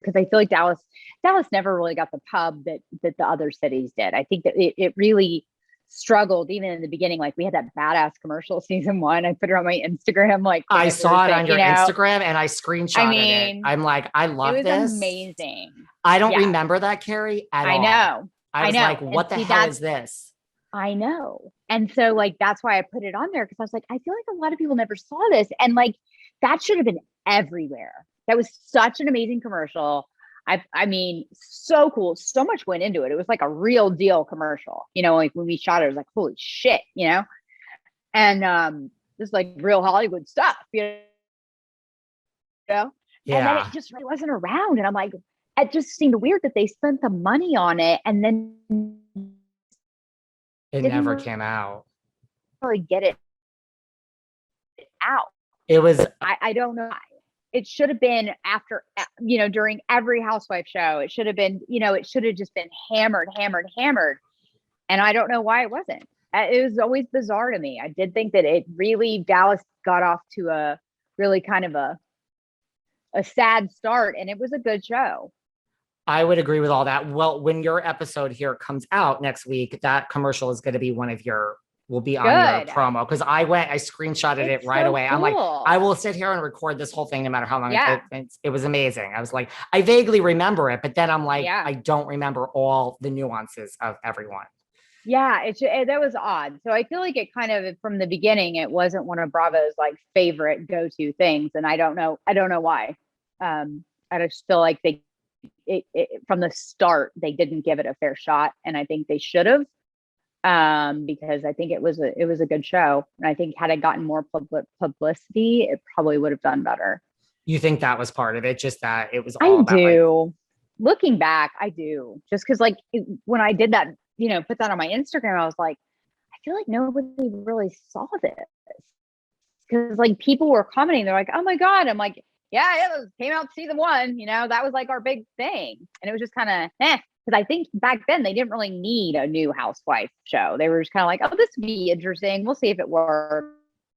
because I feel like Dallas never really got the pub that the other cities did. I think that it really struggled even in the beginning. Like we had that badass commercial season 1. I put it on my Instagram. Like I saw it on your Instagram and I screenshotted it. I'm like, I love it was this. Amazing. I don't remember that, Cary, at all. I know. I was like, what the hell is this? I know. And so like, that's why I put it on there. Cause I was like, I feel like a lot of people never saw this. And like, that should have been everywhere. That was such an amazing commercial. I mean, so cool. So much went into it. It was like a real deal commercial, you know, like when we shot it, it was like, holy shit, you know? And just like real Hollywood stuff, you know? Yeah. And then it just really wasn't around. And I'm like, it just seemed weird that they spent the money on it and then it never came out. Really get it out. It was, I don't know. It should have been after, you know, during every housewife show. It should have been, you know, it should have just been hammered. And I don't know why it wasn't. It was always bizarre to me. I did think that it really, Dallas got off to a really kind of a sad start, and it was a good show. I would agree with all that. Well, when your episode here comes out next week, that commercial is going to be will be on your promo. Cause I screenshotted it right away. Cool. I'm like, I will sit here and record this whole thing no matter how long it takes. It was amazing. I was like, I vaguely remember it, but then I'm like, I don't remember all the nuances of everyone. Yeah, that was odd. So I feel like it kind of, from the beginning, it wasn't one of Bravo's like favorite go-to things. And I don't know why. I just feel like from the start, they didn't give it a fair shot. And I think they should have. Because I think it was a good show. And I think had it gotten more publicity, it probably would have done better. You think that was part of it? Just that it was all about, like, looking back, I do. Just because like when I did that, you know, put that on my Instagram, I was like, I feel like nobody really saw this. Because like people were commenting, they're like, oh my God. I'm like, yeah, it came out season 1, you know, that was like our big thing. And it was just kind of because I think back then they didn't really need a new housewife show. They were just kind of like, oh, this would be interesting. We'll see if it works.